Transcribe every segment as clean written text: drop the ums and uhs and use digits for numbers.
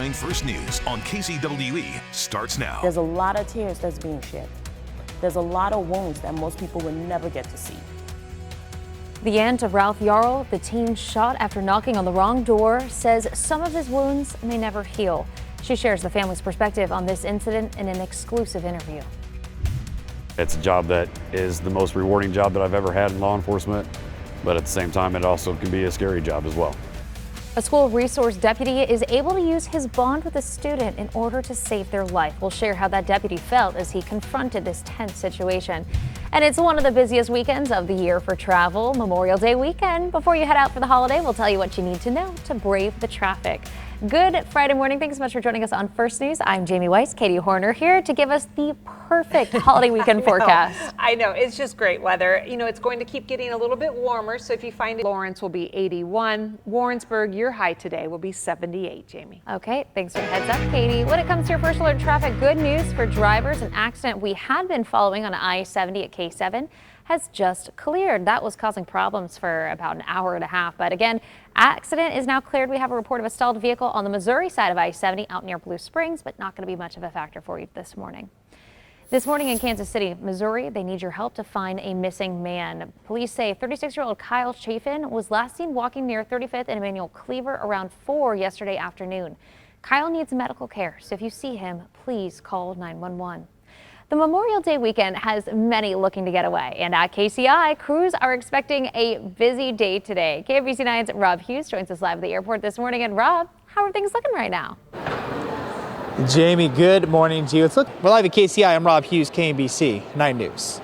Morning First News on KCWE starts now. There's a lot of tears that's being shed. There's a lot of wounds that most people would never get to see. The aunt of Ralph Yarl, the teen shot after knocking on the wrong door, says some of his wounds may never heal. She shares the family's perspective on this incident in an exclusive interview. It's a job that is the most rewarding job that I've ever had in law enforcement, but at the same time, it also can be a scary job as well. A school resource deputy is able to use his bond with a student in order to save their life. We'll share how that deputy felt as he confronted this tense situation. And it's one of the busiest weekends of the year for travel, Memorial Day weekend. Before you head out for the holiday, we'll tell you what you need to know to brave the traffic. Good Friday morning. Thanks so much for joining us on First News. I'm Jamie Weiss. Katie Horner here to give us the perfect holiday weekend forecast. I know. It's just great weather. You know, it's going to keep getting a little bit warmer. So if you find it, Lawrence will be 81. Warrensburg, your high today will be 78, Jamie. Okay. Thanks for the heads up, Katie. When it comes to your first alert traffic, good news for drivers. An accident we had been following on I-70 at K7 has just cleared. That was causing problems for about an hour and a half. But again, accident is now cleared. We have a report of a stalled vehicle on the Missouri side of I-70 out near Blue Springs, but not going to be much of a factor for you this morning. This morning in Kansas City, Missouri, they need your help to find a missing man. Police say 36-year-old Kyle Chafin was last seen walking near 35th and Emmanuel Cleaver around 4 yesterday afternoon. Kyle needs medical care, so if you see him, please call 911. The Memorial Day weekend has many looking to get away, and at KCI, crews are expecting a busy day today. KMBC 9's Rob Hughes joins us live at the airport this morning. And Rob, how are things looking right now? Jamie, good morning to you. We're live at KCI. I'm Rob Hughes, KMBC 9 News.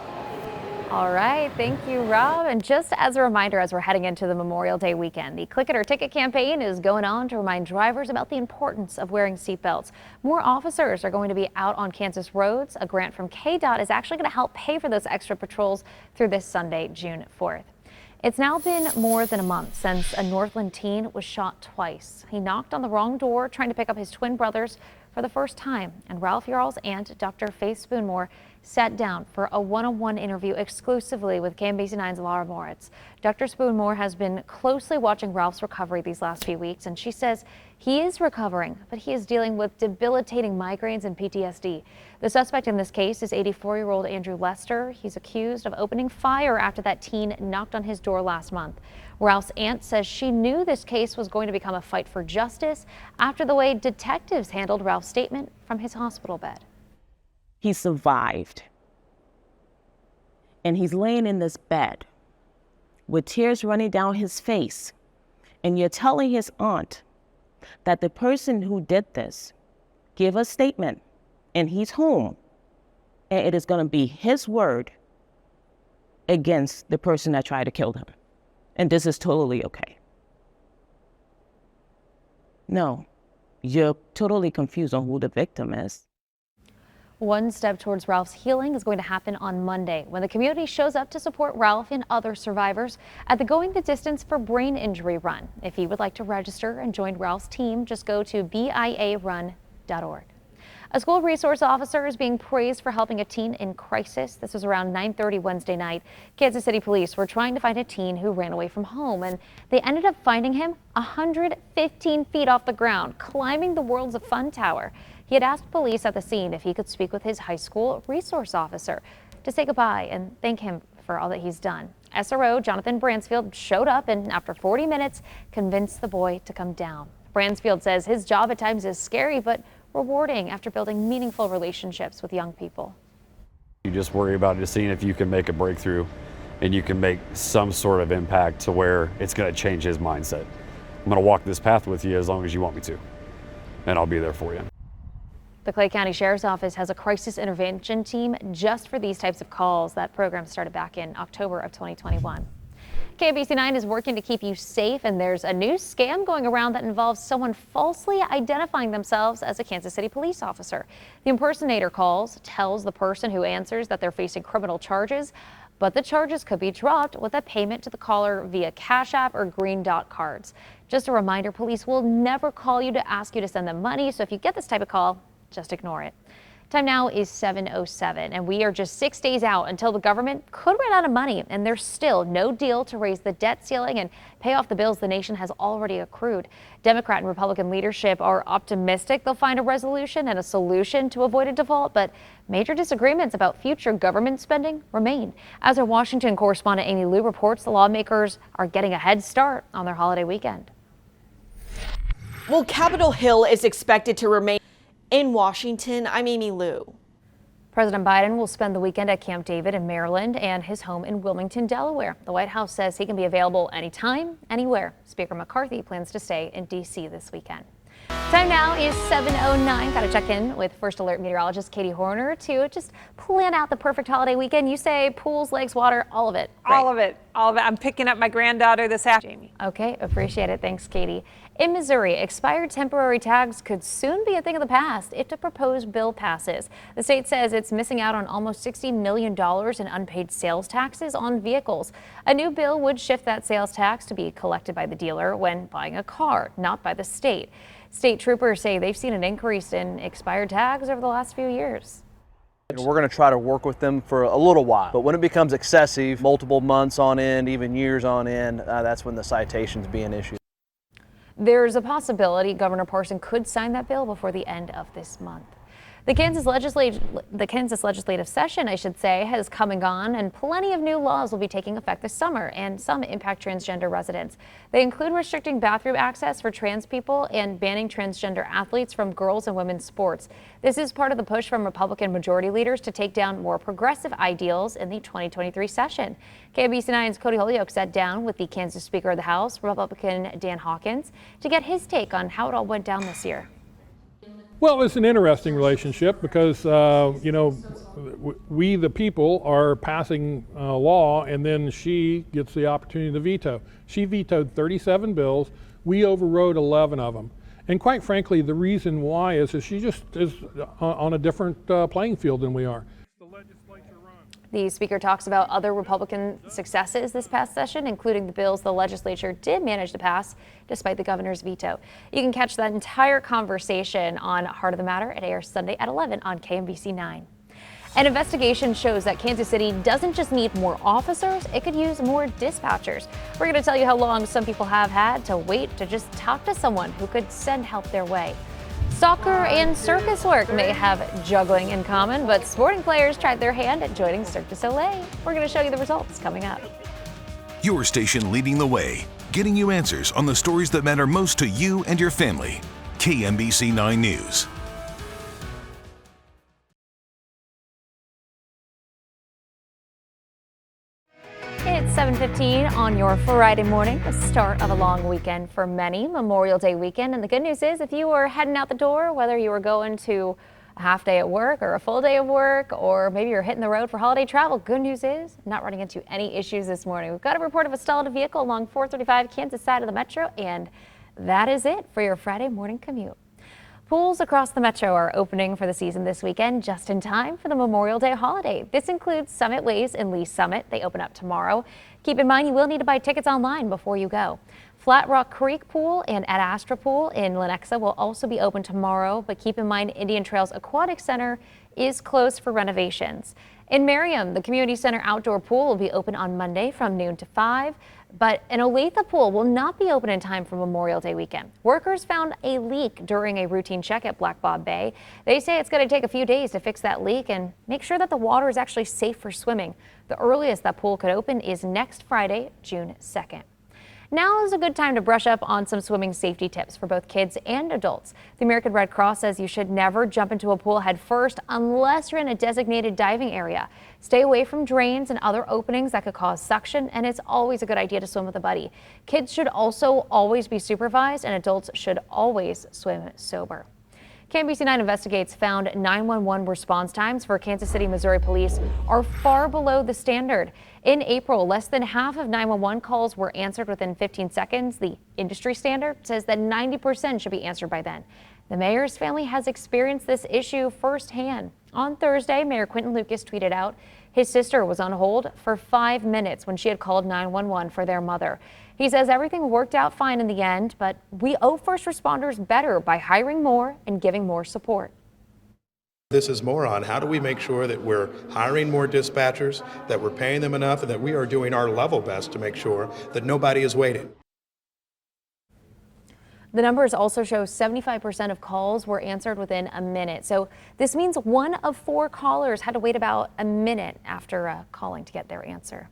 All right, thank you, Rob. And just as a reminder, as we're heading into the Memorial Day weekend, the Click It or Ticket campaign is going on to remind drivers about the importance of wearing seatbelts. More officers are going to be out on Kansas roads. A grant from KDOT is actually going to help pay for those extra patrols through this Sunday, June 4th. It's now been more than a month since a Northland teen was shot twice. He knocked on the wrong door trying to pick up his twin brothers for the first time, and Ralph Yarl's aunt, Dr. Faith Spoonmore, sat down for a one-on-one interview exclusively with KMBC 9's Laura Moritz. Dr. Spoonmore has been closely watching Ralph's recovery these last few weeks, and she says he is recovering, but he is dealing with debilitating migraines and PTSD. The suspect in this case is 84-year-old Andrew Lester. He's accused of opening fire after that teen knocked on his door last month. Ralph's aunt says she knew this case was going to become a fight for justice after the way detectives handled Ralph's statement from his hospital bed. He survived. And he's laying in this bed with tears running down his face. And you're telling his aunt that the person who did this gave a statement and he's home. And it is going to be his word against the person that tried to kill him. And this is totally okay. No, you're totally confused on who the victim is. One step towards Ralph's healing is going to happen on Monday when the community shows up to support Ralph and other survivors at the Going the Distance for Brain Injury Run. If you would like to register and join Ralph's team, just go to biarun.org. A school resource officer is being praised for helping a teen in crisis. This was around 9:30 Wednesday night. Kansas City police were trying to find a teen who ran away from home, and they ended up finding him 115 feet off the ground, climbing the Worlds of Fun Tower. He had asked police at the scene if he could speak with his high school resource officer to say goodbye and thank him for all that he's done. SRO Jonathan Bransfield showed up and after 40 minutes convinced the boy to come down. Bransfield says his job at times is scary but rewarding after building meaningful relationships with young people. You just worry about just seeing if you can make a breakthrough and you can make some sort of impact to where it's going to change his mindset. I'm going to walk this path with you as long as you want me to, and I'll be there for you. The Clay County Sheriff's Office has a crisis intervention team just for these types of calls. That program started back in October of 2021. KMBC 9 is working to keep you safe, and there's a new scam going around that involves someone falsely identifying themselves as a Kansas City police officer. The impersonator calls, tells the person who answers that they're facing criminal charges, but the charges could be dropped with a payment to the caller via Cash App or Green Dot cards. Just a reminder, police will never call you to ask you to send them money, so if you get this type of call, just ignore it. Time now is 7:07, and we are just 6 days out until the government could run out of money, and there's still no deal to raise the debt ceiling and pay off the bills the nation has already accrued. Democrat and Republican leadership are optimistic they'll find a resolution and a solution to avoid a default, but major disagreements about future government spending remain. As our Washington correspondent Amy Lou reports, the lawmakers are getting a head start on their holiday weekend. Well, Capitol Hill is expected to remain in Washington. I'm Amy Lou. President Biden will spend the weekend at Camp David in Maryland and his home in Wilmington, Delaware. The White House says he can be available anytime, anywhere. Speaker McCarthy plans to stay in D.C. this weekend. Time now is 7:09. Got to check in with First Alert meteorologist Katie Horner to just plan out the perfect holiday weekend. You say pools, lakes, water, all of it. Right? All of it. All of it. I'm picking up my granddaughter this afternoon, Jamie. Okay, appreciate it. Thanks, Katie. In Missouri, expired temporary tags could soon be a thing of the past if the proposed bill passes. The state says it's missing out on almost $60 million in unpaid sales taxes on vehicles. A new bill would shift that sales tax to be collected by the dealer when buying a car, not by the state. State troopers say they've seen an increase in expired tags over the last few years. We're going to try to work with them for a little while, but when it becomes excessive, multiple months on end, even years on end, that's when the citations be an issue. There's a possibility Governor Parson could sign that bill before the end of this month. The Kansas legislative session, I should say, has come and gone, and plenty of new laws will be taking effect this summer, and some impact transgender residents. They include restricting bathroom access for trans people and banning transgender athletes from girls and women's sports. This is part of the push from Republican majority leaders to take down more progressive ideals in the 2023 session. KMBC 9's Cody Holyoke sat down with the Kansas Speaker of the House, Republican Dan Hawkins, to get his take on how it all went down this year. Well, it's an interesting relationship because, we the people are passing law, and then she gets the opportunity to veto. She vetoed 37 bills. We overrode 11 of them. And quite frankly, the reason why is she just is on a different playing field than we are. The speaker talks about other Republican successes this past session, including the bills the legislature did manage to pass despite the governor's veto. You can catch that entire conversation on Heart of the Matter. It airs Sunday at 11 on KMBC 9. An investigation shows that Kansas City doesn't just need more officers, it could use more dispatchers. We're going to tell you how long some people have had to wait to just talk to someone who could send help their way. Soccer and circus work may have juggling in common, but sporting players tried their hand at joining Cirque du Soleil. We're going to show you the results coming up. Your station leading the way, getting you answers on the stories that matter most to you and your family. KMBC 9 News. It's 7:15 on your Friday morning, the start of a long weekend for many, Memorial Day weekend. And the good news is if you were heading out the door, whether you were going to a half day at work or a full day of work, or maybe you're hitting the road for holiday travel, good news is not running into any issues this morning. We've got a report of a stalled vehicle along 435 Kansas side of the metro, and that is it for your Friday morning commute. Pools across the metro are opening for the season this weekend, just in time for the Memorial Day holiday. This includes Summit Ways in Lee Summit. They open up tomorrow. Keep in mind you will need to buy tickets online before you go. Flat Rock Creek Pool and Ad Astra Pool in Lenexa will also be open tomorrow, but keep in mind Indian Trails Aquatic Center is closed for renovations. In Merriam, the Community Center Outdoor Pool will be open on Monday from noon to 5, but an Olathe pool will not be open in time for Memorial Day weekend. Workers found a leak during a routine check at Black Bob Bay. They say it's going to take a few days to fix that leak and make sure that the water is actually safe for swimming. The earliest that pool could open is next Friday, June 2nd. Now is a good time to brush up on some swimming safety tips for both kids and adults. The American Red Cross says you should never jump into a pool head first unless you're in a designated diving area. Stay away from drains and other openings that could cause suction, and it's always a good idea to swim with a buddy. Kids should also always be supervised, and adults should always swim sober. KMBC 9 Investigates found 911 response times for Kansas City, Missouri police are far below the standard. In April, less than half of 911 calls were answered within 15 seconds. The industry standard says that 90% should be answered by then. The mayor's family has experienced this issue firsthand. On Thursday, Mayor Quinton Lucas tweeted out his sister was on hold for 5 minutes when she had called 911 for their mother. He says everything worked out fine in the end, but we owe first responders better by hiring more and giving more support. This is more on how do we make sure that we're hiring more dispatchers, that we're paying them enough, and that we are doing our level best to make sure that nobody is waiting. The numbers also show 75% of calls were answered within a minute. So this means 1 of 4 callers had to wait about a minute after calling to get their answer.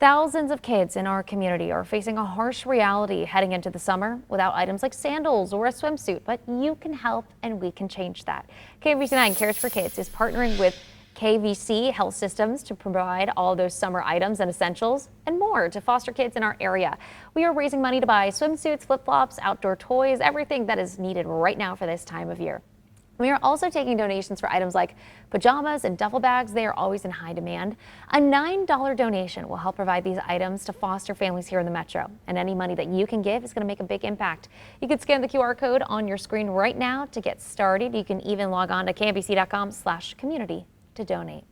Thousands of kids in our community are facing a harsh reality heading into the summer without items like sandals or a swimsuit, but you can help and we can change that. KMBC 9 Cares for Kids is partnering with KVC Health Systems to provide all those summer items and essentials and more to foster kids in our area. We are raising money to buy swimsuits, flip-flops, outdoor toys, everything that is needed right now for this time of year. We are also taking donations for items like pajamas and duffel bags. They are always in high demand. A $9 donation will help provide these items to foster families here in the Metro. And any money that you can give is going to make a big impact. You can scan the QR code on your screen right now to get started. You can even log on to kmbc.com/community to donate.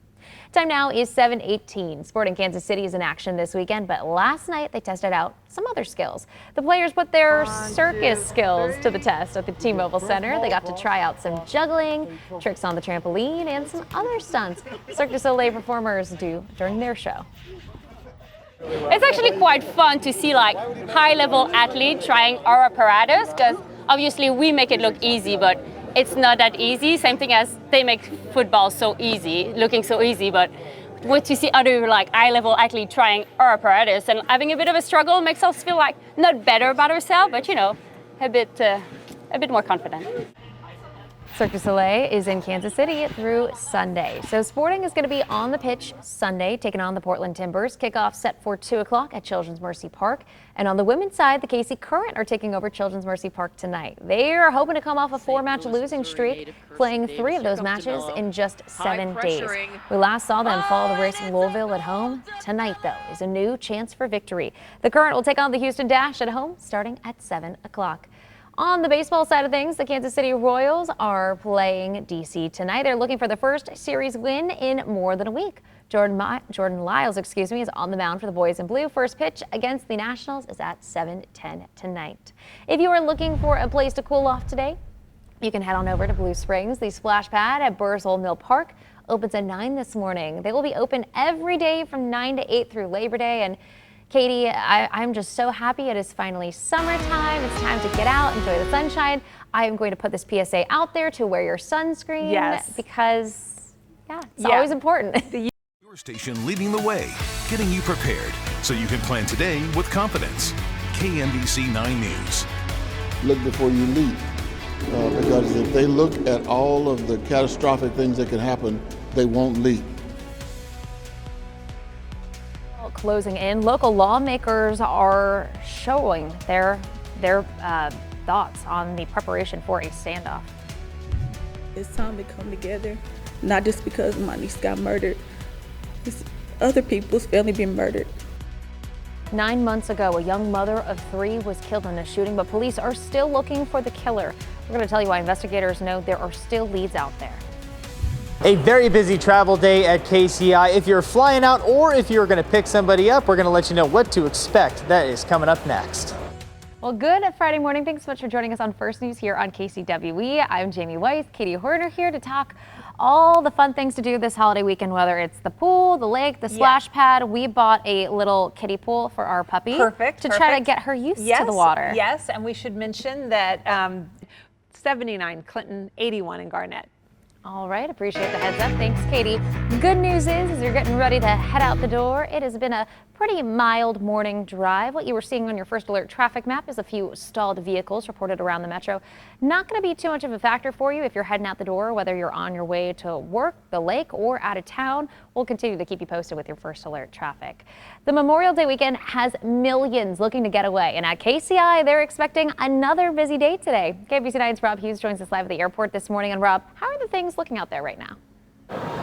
Time now is 7:18. Sporting Kansas City is in action this weekend, but last night they tested out some other skills. The players put their circus skills to the test at the T-Mobile Center. They got to try out some juggling, tricks on the trampoline, and some other stunts Cirque du Soleil performers do during their show. It's actually quite fun to see like high-level athletes trying our apparatus, because obviously we make it look easy, but it's not that easy. Same thing as they make football so easy, looking so easy, but to see other like high-level athletes trying our apparatus and having a bit of a struggle makes us feel like not better about ourselves, but a bit more confident. Cirque du Soleil is in Kansas City through Sunday. So Sporting is going to be on the pitch Sunday, taking on the Portland Timbers. Kickoff set for 2 o'clock at Children's Mercy Park. And on the women's side, the KC Current are taking over Children's Mercy Park tonight. They are hoping to come off a 4-match losing streak, playing 3 of those matches in just 7 days. We last saw them fall to Racing Louisville at home. Tonight, though, is a new chance for victory. The Current will take on the Houston Dash at home starting at 7 o'clock. On the baseball side of things, the Kansas City Royals are playing DC tonight. They're looking for the first series win in more than a week. Jordan Lyles, is on the mound for the Boys in Blue. First pitch against the Nationals is at 7:10 tonight. If you are looking for a place to cool off today, you can head on over to Blue Springs. The splash pad at Bursell Mill Park opens at 9 this morning. They will be open every day from 9 to 8 through Labor Day. And Katie, I'm just so happy it is finally summertime. It's time to get out, enjoy the sunshine. I am going to put this PSA out there to wear your sunscreen because, it's always important. Your station leading the way, getting you prepared so you can plan today with confidence. KMBC 9 News. Look before you leap, because if they look at all of the catastrophic things that can happen, they won't leap. Closing in, local lawmakers are showing their thoughts on the preparation for a standoff. It's time to come together, not just because my niece got murdered. It's other people's family being murdered. 9 months ago, a young mother of 3 was killed in a shooting, but police are still looking for the killer. We're going to tell you why investigators know there are still leads out there. A very busy travel day at KCI. If you're flying out or if you're going to pick somebody up, we're going to let you know what to expect. That is coming up next. Well, good Friday morning. Thanks so much for joining us on First News here on KCWE. I'm Jamie Weiss, Katie Horner here to talk all the fun things to do this holiday weekend, whether it's the pool, the lake, the splash pad. We bought a little kiddie pool for our puppy. Perfect. To try to get her used to the water. Yes, and we should mention that 79 Clinton, 81 in Garnett. All right, appreciate the heads up. Thanks, Katie. Good news is, as you're getting ready to head out the door, it has been a pretty mild morning drive. What you were seeing on your first alert traffic map is a few stalled vehicles reported around the metro. Not going to be too much of a factor for you if you're heading out the door, whether you're on your way to work, the lake, or out of town. We'll continue to keep you posted with your first alert traffic. The Memorial Day weekend has millions looking to get away, and at KCI, they're expecting another busy day today. KBC 9's Rob Hughes joins us live at the airport this morning. And Rob, how are the things looking out there right now?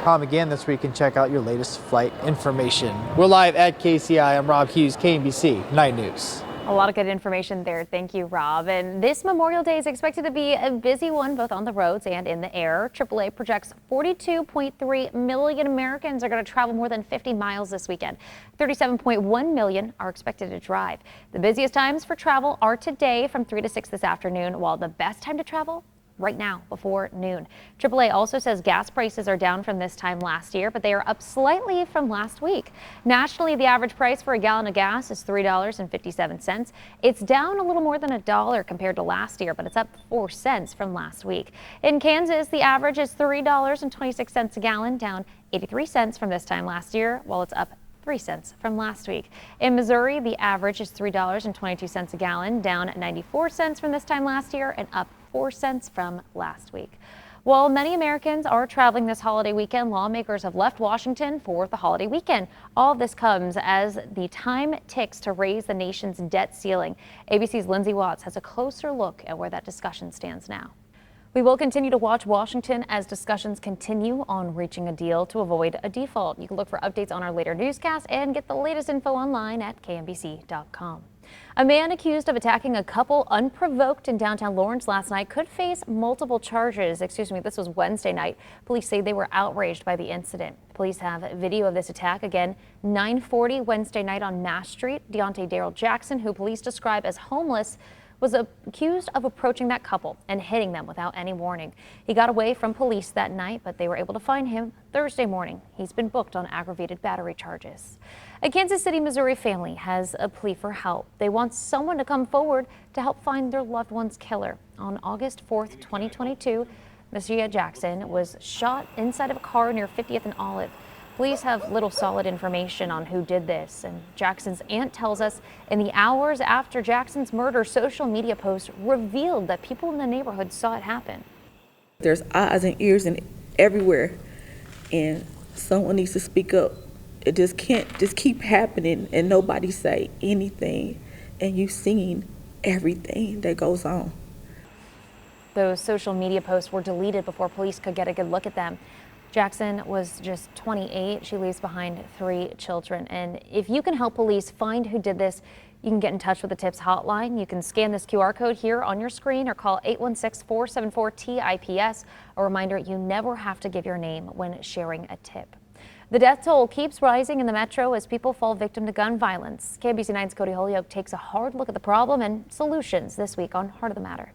Again, this week you can check out your latest flight information. We're live at KCI. I'm Rob Hughes, KMBC 9 News. A lot of good information there. Thank you, Rob. And this Memorial Day is expected to be a busy one, both on the roads and in the air. AAA projects 42.3 million Americans are going to travel more than 50 miles this weekend. 37.1 million are expected to drive. The busiest times for travel are today from 3 to 6 this afternoon, while the best time to travel right now before noon. AAA also says gas prices are down from this time last year, but they are up slightly from last week. Nationally, the average price for a gallon of gas is $3.57. It's down a little more than $1 compared to last year, but it's up 4 cents from last week. In Kansas, the average is $3.26 a gallon, down 83 cents from this time last year, while it's up 3 cents from last week. In Missouri, the average is $3.22 a gallon, down 94 cents from this time last year and up 4 cents from last week. While many Americans are traveling this holiday weekend, lawmakers have left Washington for the holiday weekend. All of this comes as the time ticks to raise the nation's debt ceiling. ABC's Lindsay Watts has a closer look at where that discussion stands now. We will continue to watch Washington as discussions continue on reaching a deal to avoid a default. You can look for updates on our later newscast and get the latest info online at KMBC.com. A man accused of attacking a couple unprovoked in downtown Lawrence last night could face multiple charges. This was Wednesday night. Police say they were outraged by the incident. Police have video of this attack. Again, 9:40 Wednesday night on Nash Street. Deontay Darrell Jackson, who police describe as homeless, was accused of approaching that couple and hitting them without any warning. He got away from police that night, but they were able to find him Thursday morning. He's been booked on aggravated battery charges. A Kansas City, Missouri family has a plea for help. They want someone to come forward to help find their loved one's killer. On August 4th, 2022, Messiah Jackson was shot inside of a car near 50th and Olive. Police have little solid information on who did this, and Jackson's aunt tells us in the hours after Jackson's murder, social media posts revealed that people in the neighborhood saw it happen. There's eyes and ears and everywhere, and someone needs to speak up. It just can't just keep happening and nobody say anything, and you've seen everything that goes on. Those social media posts were deleted before police could get a good look at them. Jackson was just 28. She leaves behind 3 children. And if you can help police find who did this, you can get in touch with the TIPS hotline. You can scan this QR code here on your screen or call 816-474-TIPS. A reminder, you never have to give your name when sharing a tip. The death toll keeps rising in the metro as people fall victim to gun violence. KMBC 9's Cody Holyoke takes a hard look at the problem and solutions this week on Heart of the Matter.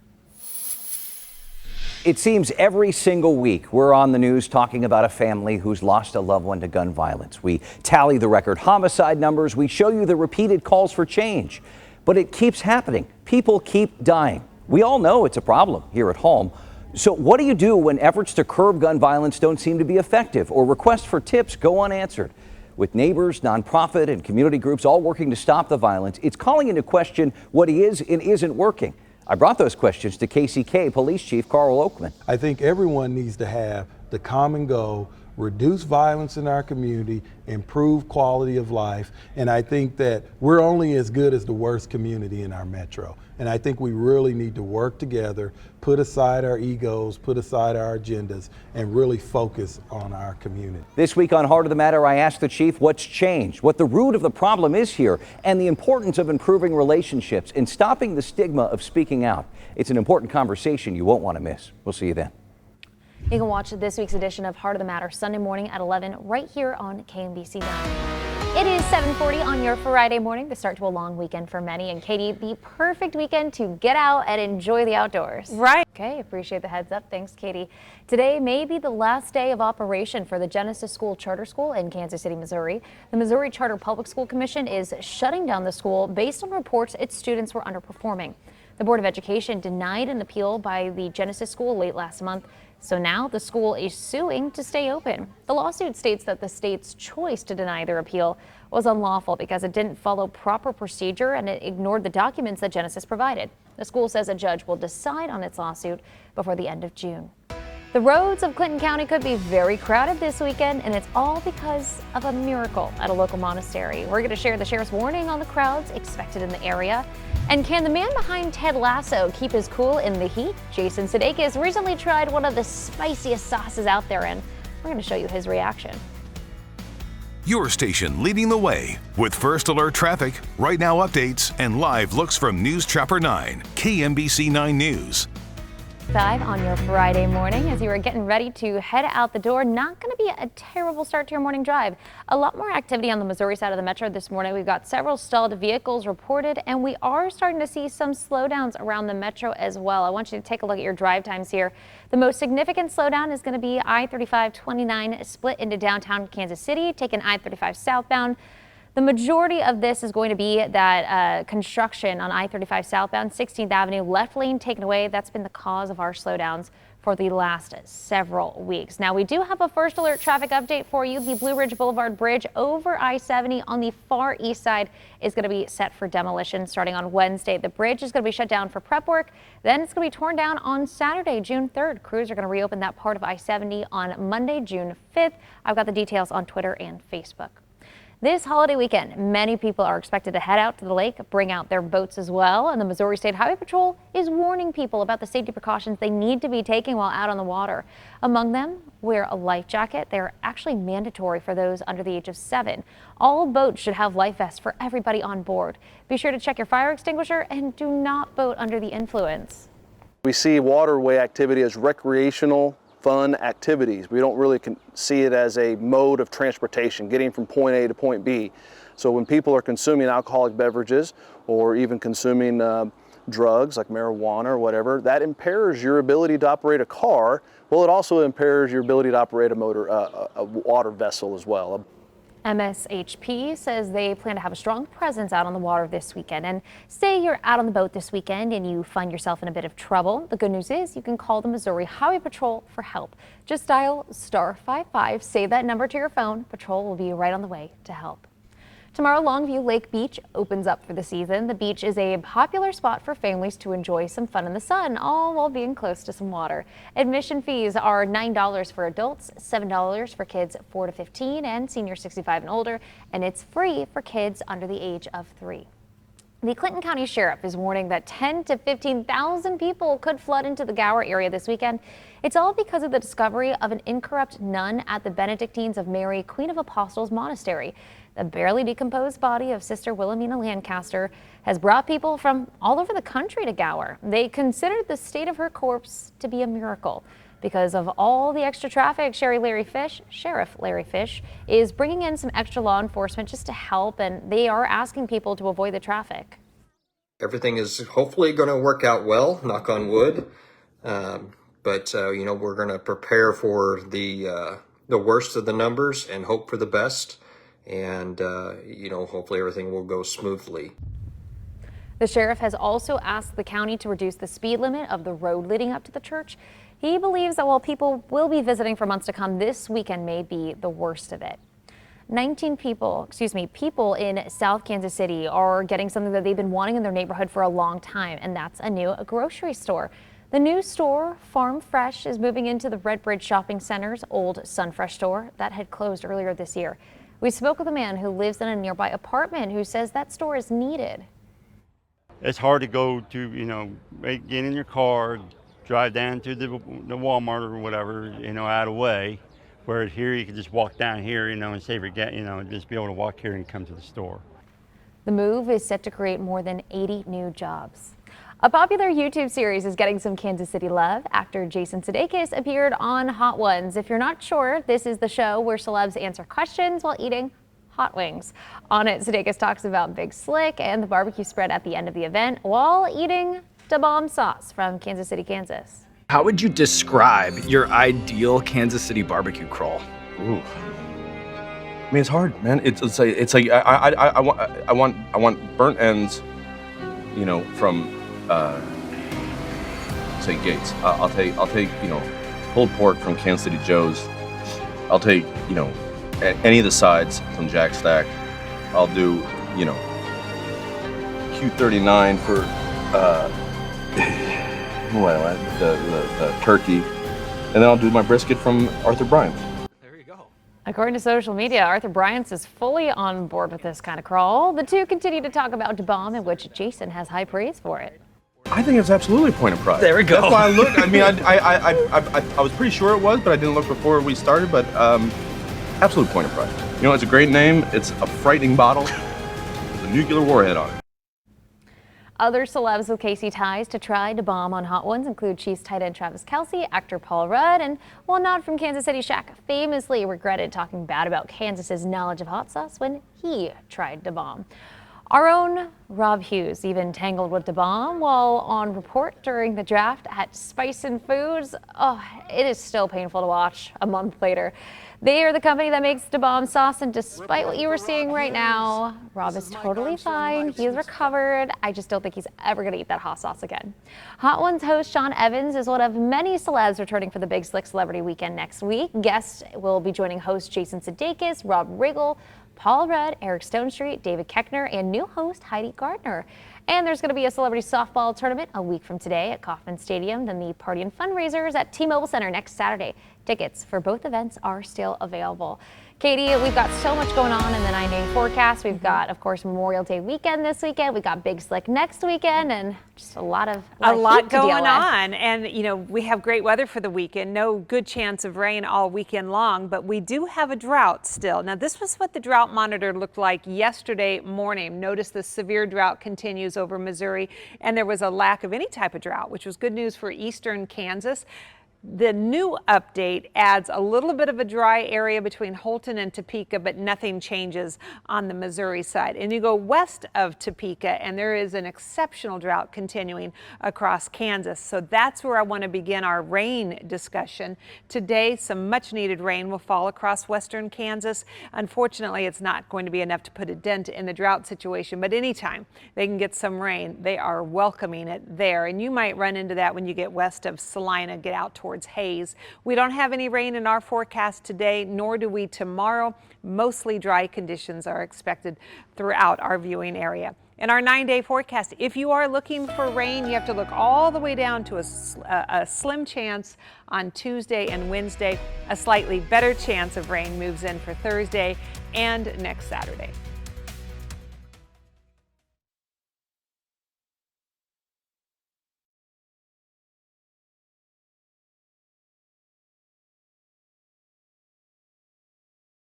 It seems every single week we're on the news talking about a family who's lost a loved one to gun violence. We tally the record homicide numbers. We show you the repeated calls for change. But it keeps happening. People keep dying. We all know it's a problem here at home. So what do you do when efforts to curb gun violence don't seem to be effective or requests for tips go unanswered? With neighbors, nonprofit, and community groups all working to stop the violence, it's calling into question what is and isn't working. I brought those questions to KCK Police Chief Carl Oakman. I think everyone needs to have the common goal, reduce violence in our community, improve quality of life, and I think that we're only as good as the worst community in our metro. And I think we really need to work together, put aside our egos, put aside our agendas, and really focus on our community. This week on Heart of the Matter, I asked the chief what's changed, what the root of the problem is here, and the importance of improving relationships and stopping the stigma of speaking out. It's an important conversation you won't want to miss. We'll see you then. You can watch this week's edition of Heart of the Matter Sunday morning at 11 right here on KMBC 9. It is 7:40 on your Friday morning, the start to a long weekend for many. And Katie, the perfect weekend to get out and enjoy the outdoors. Right. Okay, appreciate the heads up. Thanks, Katie. Today may be the last day of operation for the Genesis School Charter School in Kansas City, Missouri. The Missouri Charter Public School Commission is shutting down the school based on reports its students were underperforming. The Board of Education denied an appeal by the Genesis School late last month. So now the school is suing to stay open. The lawsuit states that the state's choice to deny their appeal was unlawful because it didn't follow proper procedure and it ignored the documents that Genesis provided. The school says a judge will decide on its lawsuit before the end of June. The roads of Clinton County could be very crowded this weekend, and it's all because of a miracle at a local monastery. We're going to share the sheriff's warning on the crowds expected in the area. And can the man behind Ted Lasso keep his cool in the heat? Jason Sudeikis recently tried one of the spiciest sauces out there, and we're going to show you his reaction. Your station leading the way with First Alert Traffic, Right Now updates, and live looks from News Chopper 9, KMBC 9 News. 8:55 on your Friday morning as you are getting ready to head out the door. Not going to be a terrible start to your morning drive. A lot more activity on the Missouri side of the metro this morning. We've got several stalled vehicles reported, and we are starting to see some slowdowns around the metro as well. I want you to take a look at your drive times here. The most significant slowdown is going to be I-35-29 split into downtown Kansas City, taking I-35 southbound. The majority of this is going to be that construction on I-35 southbound, 16th Avenue, left lane taken away. That's been the cause of our slowdowns for the last several weeks. Now, we do have a first alert traffic update for you. The Blue Ridge Boulevard Bridge over I-70 on the far east side is going to be set for demolition starting on Wednesday. The bridge is going to be shut down for prep work. Then it's going to be torn down on Saturday, June 3rd. Crews are going to reopen that part of I-70 on Monday, June 5th. I've got the details on Twitter and Facebook. This holiday weekend, many people are expected to head out to the lake, bring out their boats as well, and the Missouri State Highway Patrol is warning people about the safety precautions they need to be taking while out on the water. Among them, wear a life jacket. They're actually mandatory for those under the age of 7. All boats should have life vests for everybody on board. Be sure to check your fire extinguisher and do not boat under the influence. We see waterway activity as recreational fun activities. We don't really see it as a mode of transportation, getting from point A to point B. So when people are consuming alcoholic beverages or even consuming drugs like marijuana or whatever, that impairs your ability to operate a car. Well, it also impairs your ability to operate a water vessel as well. MSHP says they plan to have a strong presence out on the water this weekend. And say you're out on the boat this weekend and you find yourself in a bit of trouble. The good news is you can call the Missouri Highway Patrol for help. Just dial *55, save that number to your phone. Patrol will be right on the way to help. Tomorrow, Longview Lake Beach opens up for the season. The beach is a popular spot for families to enjoy some fun in the sun, all while being close to some water. Admission fees are $9 for adults, $7 for kids 4 to 15 and seniors 65 and older, and it's free for kids under the age of 3. The Clinton County Sheriff is warning that 10 to 15,000 people could flood into the Gower area this weekend. It's all because of the discovery of an incorrupt nun at the Benedictines of Mary, Queen of Apostles Monastery. The barely decomposed body of Sister Wilhelmina Lancaster has brought people from all over the country to Gower. They considered the state of her corpse to be a miracle. Because of all the extra traffic, Sheriff Larry Fish is bringing in some extra law enforcement just to help, and they are asking people to avoid the traffic. Everything is hopefully going to work out well, knock on wood. But we're going to prepare for the worst of the numbers and hope for the best. And, hopefully everything will go smoothly. The sheriff has also asked the county to reduce the speed limit of the road leading up to the church. He believes that while people will be visiting for months to come, this weekend may be the worst of it. People in South Kansas City are getting something that they've been wanting in their neighborhood for a long time, and that's a new grocery store. The new store, Farm Fresh, is moving into the Red Bridge Shopping Center's old Sunfresh store that had closed earlier this year. We spoke with a man who lives in a nearby apartment who says that store is needed. It's hard to go to, get in your car, drive down to the Walmart or whatever, out of the way. Whereas here you can just walk down here, and save your gas, just be able to walk here and come to the store. The move is set to create more than 80 new jobs. A popular YouTube series is getting some Kansas City love. Actor Jason Sudeikis appeared on Hot Ones. If you're not sure, this is the show where celebs answer questions while eating hot wings. On it, Sudeikis talks about Big Slick and the barbecue spread at the end of the event while eating Da Bomb sauce from Kansas City, Kansas. How would you describe your ideal Kansas City barbecue crawl? Ooh. I mean, it's hard, man. It's like I want burnt ends, from say Gates. I'll take pulled pork from Kansas City Joe's. I'll take any of the sides from Jack Stack. I'll do Q39 for the turkey, and then I'll do my brisket from Arthur Bryant's. According to social media, Arthur Bryant's is fully on board with this kind of crawl. The two continue to talk about Da Bomb, in which Jason has high praise for it. I think it's absolutely a point of pride. There we go. That's why I looked. I mean, I was pretty sure it was, but I didn't look before we started. But absolute point of pride. It's a great name. It's a frightening bottle with a nuclear warhead on it. Other celebs with KC ties to try to bomb on Hot Ones include Chiefs tight end Travis Kelce, actor Paul Rudd, and while not from Kansas City, Shaq famously regretted talking bad about Kansas's knowledge of hot sauce when he tried to bomb. Our own Rob Hughes even tangled with the bomb while on report during the draft at Spice and Foods. Oh, it is still painful to watch a month later. They are the company that makes Da Bomb sauce, and despite what you were seeing right now, Rob is totally fine. He's recovered. I just don't think he's ever going to eat that hot sauce again. Hot Ones host Sean Evans is one of many celebs returning for the Big Slick Celebrity Weekend next week. Guests will be joining host Jason Sudeikis, Rob Riggle, Paul Rudd, Eric Stonestreet, David Koechner, and new host Heidi Gardner. And there's going to be a celebrity softball tournament a week from today at Kauffman Stadium, then the party and fundraisers at T-Mobile Center next Saturday. Tickets for both events are still available. Katie, we've got so much going on in the 9-day forecast. We've got, of course, Memorial Day weekend this weekend. We've got Big Slick next weekend, and just a lot going on. And, you know, we have great weather for the weekend. No good chance of rain all weekend long, but we do have a drought still. Now, this was what the drought monitor looked like yesterday morning. Notice the severe drought continues over Missouri, and there was a lack of any type of drought, which was good news for eastern Kansas. The new update adds a little bit of a dry area between Holton and Topeka, but nothing changes on the Missouri side. And you go west of Topeka, and there is an exceptional drought continuing across Kansas. So that's where I want to begin our rain discussion. Today, some much needed rain will fall across western Kansas. Unfortunately, it's not going to be enough to put a dent in the drought situation, but anytime they can get some rain, they are welcoming it there. And you might run into that when you get west of Salina, get out towards Hayes. We don't have any rain in our forecast today, nor do we tomorrow. Mostly dry conditions are expected throughout our viewing area. In our 9-day forecast, if you are looking for rain, you have to look all the way down to a slim chance on Tuesday and Wednesday. A slightly better chance of rain moves in for Thursday and next Saturday.